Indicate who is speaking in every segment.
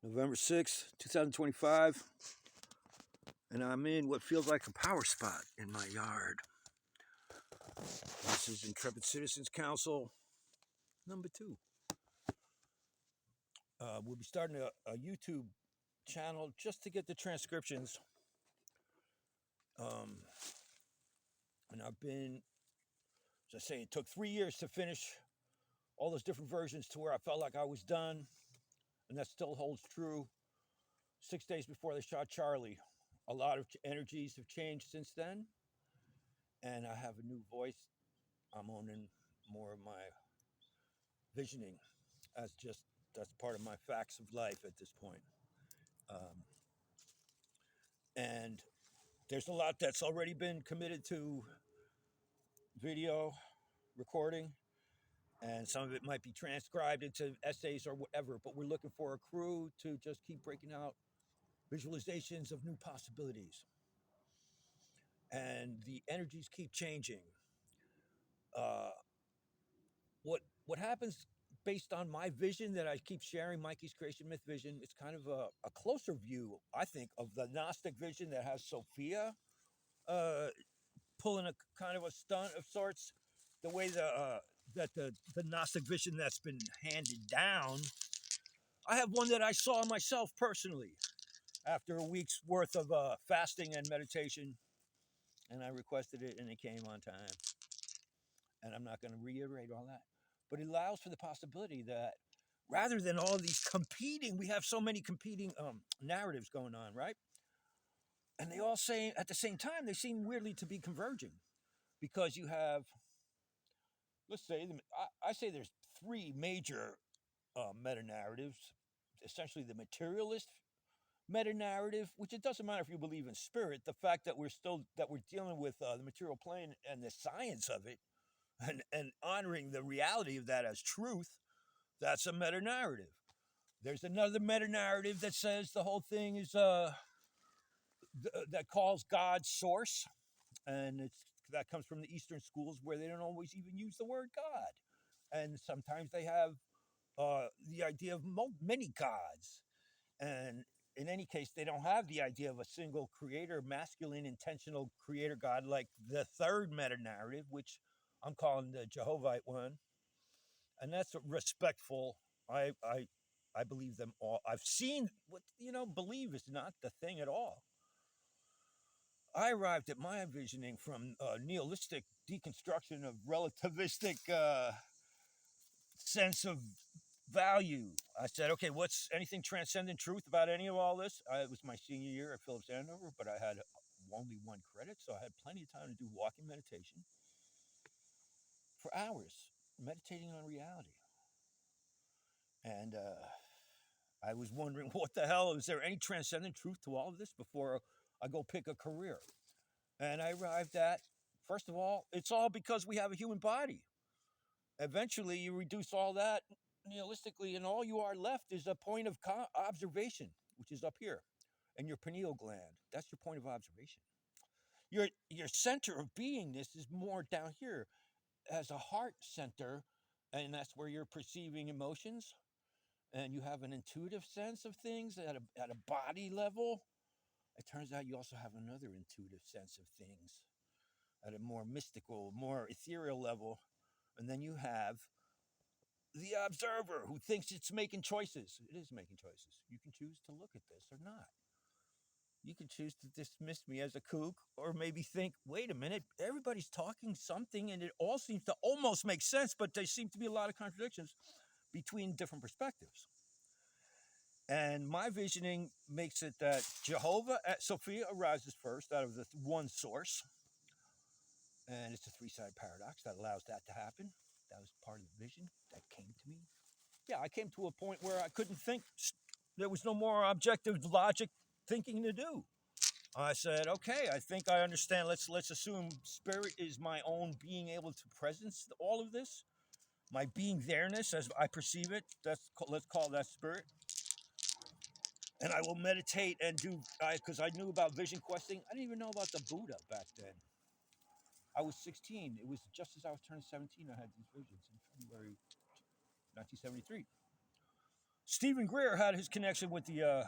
Speaker 1: November 6th, 2025, and I'm in what feels like a power spot in my yard. This is Intrepid Citizens Council number 2. We'll be starting a YouTube channel just to get the transcriptions. And I've been, as I say, it took 3 years to finish all those different versions to where I felt like I was done, and that still holds true. 6 days before they shot Charlie, a lot of energies have changed since then, and I have a new voice. I'm owning more of my visioning that's part of my facts of life at this point. And there's a lot that's already been committed to video recording, and some of it might be transcribed into essays or whatever, but we're looking for a crew to just keep breaking out visualizations of new possibilities. And the energies keep changing. What happens based on my vision that I keep sharing, Mikey's creation myth vision, it's kind of a closer view, I think, of the Gnostic vision that has Sophia pulling a kind of a stunt of sorts, the way that the Gnostic vision that's been handed down. I have one that I saw myself personally after a week's worth of fasting and meditation, and I requested it, and it came on time. And I'm not going to reiterate all that, but it allows for the possibility that rather than all these competing, we have so many competing narratives going on, right? And they all say at the same time, they seem weirdly to be converging, because you have, let's say, I say there's 3 major meta narratives. Essentially, the materialist meta narrative, which it doesn't matter if you believe in spirit. The fact that we're dealing with the material plane and the science of it, and honoring the reality of that as truth, that's a meta narrative. There's another meta narrative that says the whole thing is that calls God source, and that comes from the Eastern schools where they don't always even use the word God, and sometimes they have the idea of many gods, and in any case, they don't have the idea of a single creator, masculine, intentional creator God, like the third meta narrative, which I'm calling the Jehovahite one, and that's respectful. I believe them all. I've seen what believe is not the thing at all. I arrived at my envisioning from nihilistic deconstruction of relativistic sense of value. I said, okay, what's anything transcendent truth about any of all this? It was my senior year at Phillips Andover, but I had only 1 credit, so I had plenty of time to do walking meditation for hours, meditating on reality. And I was wondering, what the hell, is there any transcendent truth to all of this before I go pick a career? And I arrived at, first of all, it's all because we have a human body. Eventually, you reduce all that nihilistically, and all you are left is a point of observation, which is up here, and your pineal gland. That's your point of observation. Your center of beingness is more down here as a heart center, and that's where you're perceiving emotions, and you have an intuitive sense of things at a body level. It turns out you also have another intuitive sense of things at a more mystical, more ethereal level. And then you have the observer who thinks it's making choices. It is making choices. You can choose to look at this or not. You can choose to dismiss me as a kook, or maybe think, wait a minute, everybody's talking something and it all seems to almost make sense, but there seem to be a lot of contradictions between different perspectives. And my visioning makes it that Jehovah at Sophia arises first out of the one source. And it's a 3-sided paradox that allows that to happen. That was part of the vision that came to me. Yeah, I came to a point where I couldn't think. There was no more objective logic thinking to do. I said, okay, I think I understand. Let's assume spirit is my own being able to presence all of this. My being there-ness as I perceive it. Let's call that spirit. And I will meditate and do, because I knew about vision questing. I didn't even know about the Buddha back then. I was 16. It was just as I was turning 17, I had these visions in February 1973. Stephen Greer had his connection with the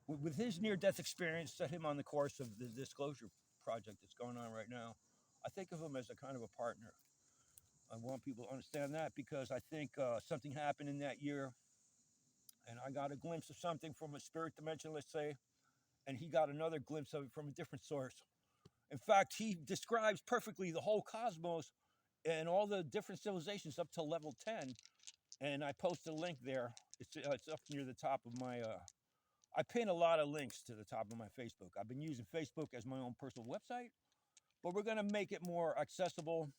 Speaker 1: with his near-death experience, set him on the course of the disclosure project that's going on right now. I think of him as a kind of a partner. I want people to understand that because I think something happened in that year, and I got a glimpse of something from a spirit dimension, let's say, and he got another glimpse of it from a different source. In fact, he describes perfectly the whole cosmos and all the different civilizations up to level 10. And I posted a link there. It's up near the top of my. I pin a lot of links to the top of my Facebook. I've been using Facebook as my own personal website, but we're going to make it more accessible.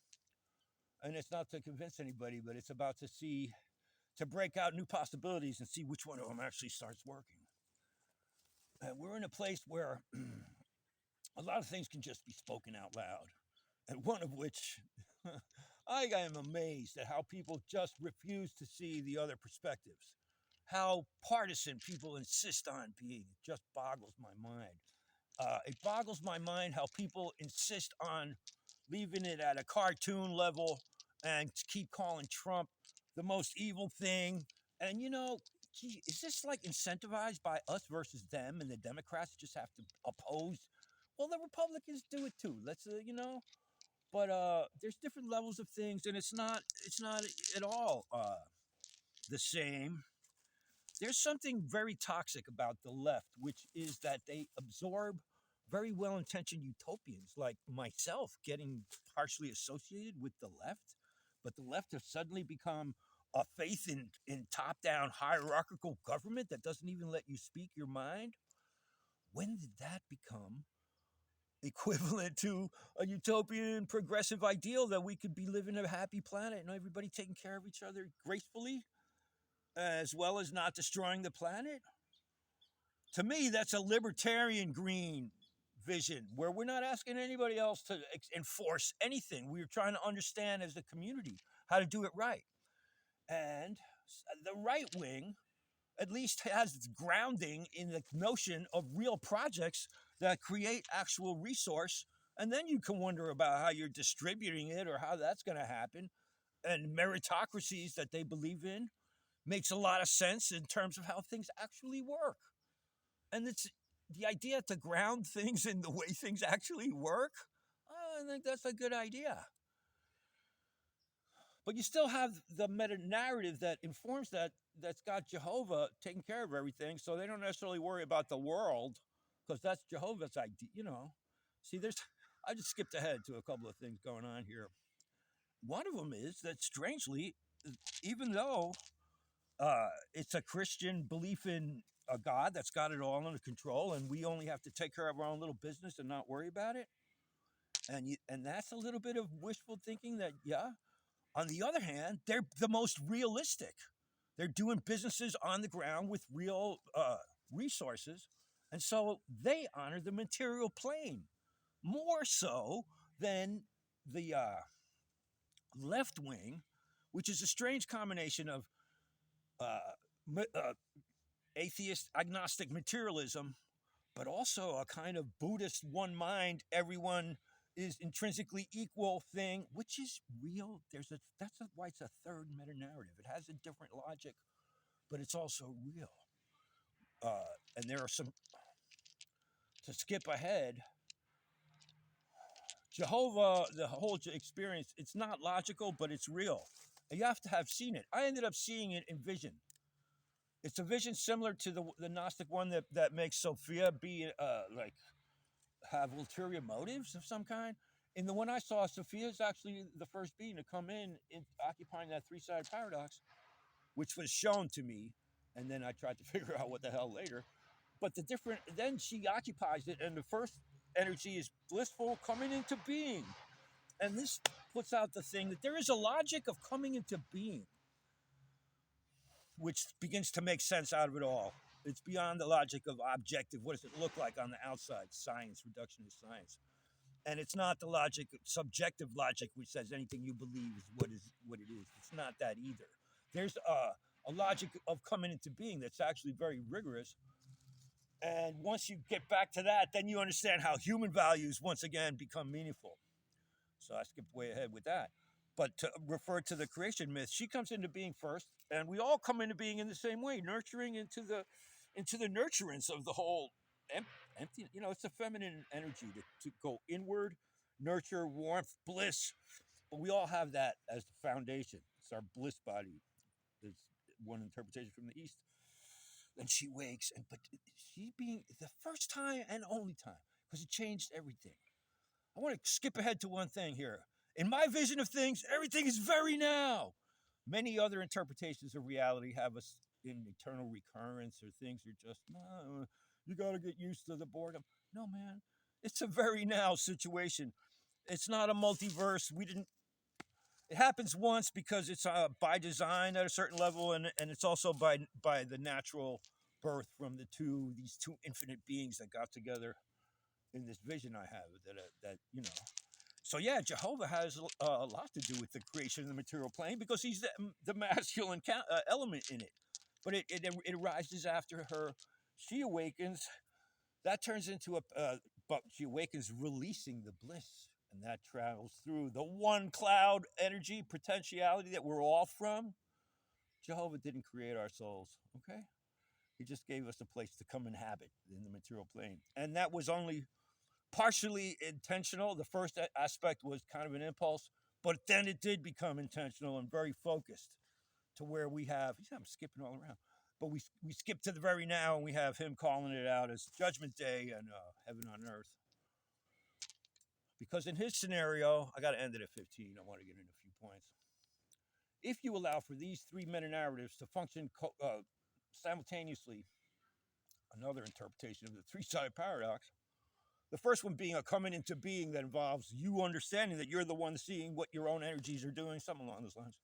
Speaker 1: And it's not to convince anybody, but it's about to break out new possibilities and see which one of them actually starts working. And we're in a place where a lot of things can just be spoken out loud. And one of which I am amazed at how people just refuse to see the other perspectives. How partisan people insist on being. It just boggles my mind. It boggles my mind how people insist on leaving it at a cartoon level and keep calling Trump the most evil thing. And you know, gee, is this like incentivized by us versus them, and the Democrats just have to oppose? Well, the Republicans do it too. But there's different levels of things, and it's not at all the same. There's something very toxic about the left, which is that they absorb very well-intentioned utopians like myself getting partially associated with the left, but the left has suddenly become a faith in top-down hierarchical government that doesn't even let you speak your mind. When did that become equivalent to a utopian progressive ideal that we could be living a happy planet and everybody taking care of each other gracefully as well as not destroying the planet? To me, that's a libertarian green vision where we're not asking anybody else to enforce anything. We're trying to understand as a community how to do it right. And the right wing at least has its grounding in the notion of real projects that create actual resource. And then you can wonder about how you're distributing it or how that's going to happen. And meritocracies that they believe in makes a lot of sense in terms of how things actually work. And it's the idea to ground things in the way things actually work. I think that's a good idea. But you still have the meta narrative that informs that, that's got Jehovah taking care of everything, so they don't necessarily worry about the world because that's Jehovah's idea. See, I just skipped ahead to a couple of things going on here. One of them is that strangely, even though it's a Christian belief in a God that's got it all under control, and we only have to take care of our own little business and not worry about it, and that's a little bit of wishful thinking. That yeah. On the other hand, they're the most realistic. They're doing businesses on the ground with real resources. And so they honor the material plane more so than the left wing, which is a strange combination of atheist, agnostic materialism, but also a kind of Buddhist one mind, everyone is intrinsically equal thing, which is real. Why it's a third meta narrative. It has a different logic, but it's also real. And there are some to skip ahead. Jehovah, the whole experience, it's not logical, but it's real. And you have to have seen it. I ended up seeing it in vision. It's a vision similar to the Gnostic one that makes Sophia be like have ulterior motives of some kind. In the one I saw, Sophia is actually the first being to come in occupying that three-sided paradox, which was shown to me, and then I tried to figure out what the hell later. But then she occupies it, and the first energy is blissful coming into being. And this puts out the thing that there is a logic of coming into being, which begins to make sense out of it all. It's beyond the logic of objective. What does it look like on the outside? Science, reductionist science. And it's not the logic, subjective logic, which says anything you believe is what it is. It's not that either. There's a logic of coming into being that's actually very rigorous. And once you get back to that, then you understand how human values once again become meaningful. So I skipped way ahead with that. but to refer to the creation myth, she comes into being first, and we all come into being in the same way, nurturing into the nurturance of the whole empty. You know, it's a feminine energy to go inward, nurture, warmth, bliss. But we all have that as the foundation. It's our bliss body. There's one interpretation from the East. And she wakes, and but she being the first time and only time, because it changed everything. I want to skip ahead to one thing here. In my vision of things, everything is very now. Many other interpretations of reality have us in eternal recurrence, or things are just, no, you got to get used to the boredom. No, man, it's a very now situation. It's not a multiverse. We didn't. It happens once because it's by design at a certain level, and it's also by the natural birth from these two infinite beings that got together in this vision I have that you know. So yeah, Jehovah has a lot to do with the creation of the material plane because he's the masculine element in it. But it arises after her. She awakens. That turns into but she awakens releasing the bliss, and that travels through the one cloud energy potentiality that we're all from. Jehovah didn't create our souls, okay? He just gave us a place to come inhabit in the material plane, and that was only partially intentional. The first aspect was kind of an impulse, but then it did become intentional and very focused to where we have. I'm skipping all around, but we skip to the very now, and we have him calling it out as Judgment Day and heaven on earth. Because in his scenario, I got to end it at 15. I want to get in a few points. If you allow for these three meta narratives to function simultaneously, another interpretation of the three-sided paradox. The first one being a coming into being that involves you understanding that you're the one seeing what your own energies are doing, something along those lines.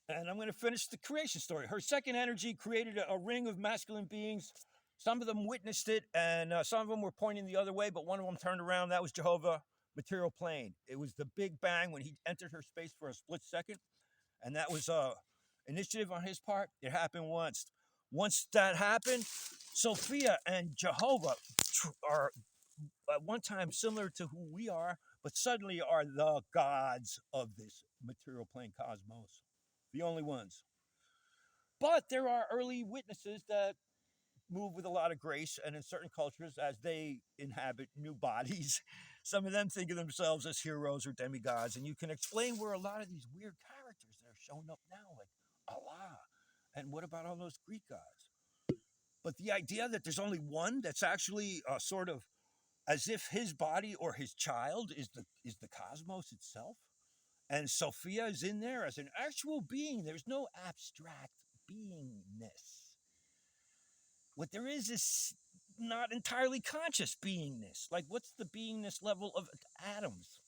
Speaker 1: And I'm going to finish the creation story. Her second energy created a ring of masculine beings. Some of them witnessed it, and some of them were pointing the other way, but one of them turned around. That was Jehovah, material plane. It was the big bang when he entered her space for a split second, and that was initiative on his part. It happened once. Once that happened, Sophia and Jehovah are at one time similar to who we are, but suddenly are the gods of this material plane cosmos. The only ones. But there are early witnesses that move with a lot of grace, and in certain cultures, as they inhabit new bodies, some of them think of themselves as heroes or demigods, and you can explain where a lot of these weird characters that are showing up now, like Allah, and what about all those Greek gods? But the idea that there's only one that's actually sort of as if his body or his child is the cosmos itself, and Sophia is in there as an actual being. There's no abstract beingness. What there is not entirely conscious beingness. Like, what's the beingness level of atoms?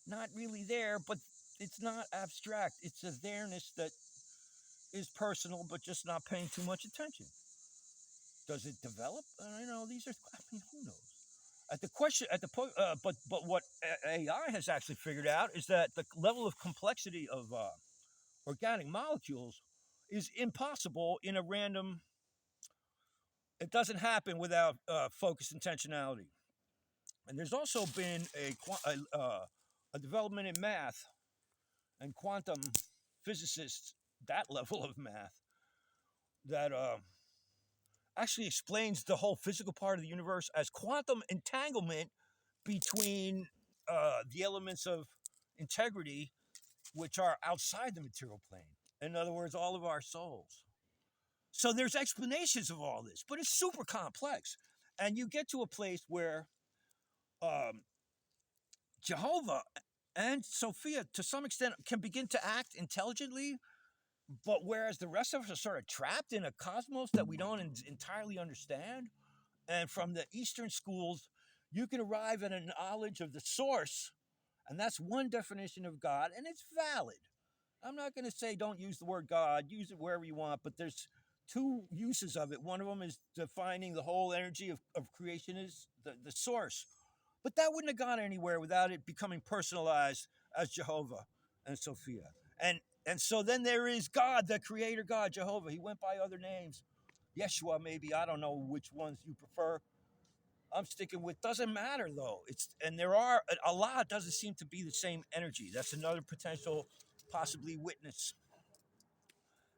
Speaker 1: Not really there, but it's not abstract. It's a there-ness that is personal, but just not paying too much attention. Does it develop? These are. I mean, who knows? At the question, at the point, but what AI has actually figured out is that the level of complexity of organic molecules is impossible in a random. It doesn't happen without focused intentionality. And there's also been a development in math and quantum physicists, that level of math, that actually explains the whole physical part of the universe as quantum entanglement between the elements of integrity, which are outside the material plane. In other words, all of our souls. So there's explanations of all this, but it's super complex. And you get to a place where Jehovah and Sophia, to some extent, can begin to act intelligently, but whereas the rest of us are sort of trapped in a cosmos that we don't entirely understand, and from the Eastern schools, you can arrive at a knowledge of the source, and that's one definition of God, and it's valid. I'm not going to say don't use the word God, use it wherever you want, but there's two uses of it. One of them is defining the whole energy of creation as the source. But that wouldn't have gone anywhere without it becoming personalized as Jehovah and Sophia. And so then there is God, the creator God, Jehovah. He went by other names. Yeshua, maybe. I don't know which ones you prefer. I'm sticking with doesn't matter though. And there are a lot doesn't seem to be the same energy. That's another potential possibly witness.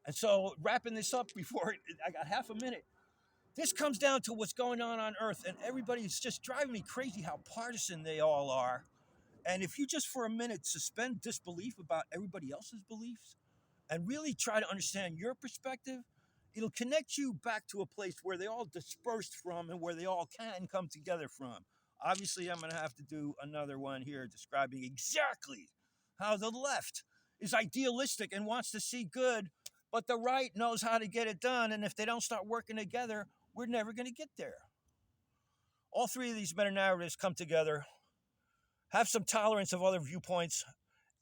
Speaker 1: And so wrapping this up before I got half a minute. This comes down to what's going on Earth, and everybody's just driving me crazy how partisan they all are. And if you just for a minute suspend disbelief about everybody else's beliefs and really try to understand your perspective, it'll connect you back to a place where they all dispersed from and where they all can come together from. Obviously, I'm going to have to do another one here describing exactly how the left is idealistic and wants to see good, but the right knows how to get it done. And if they don't start working together, we're never going to get there. All three of these meta narratives come together, have some tolerance of other viewpoints,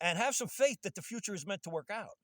Speaker 1: and have some faith that the future is meant to work out.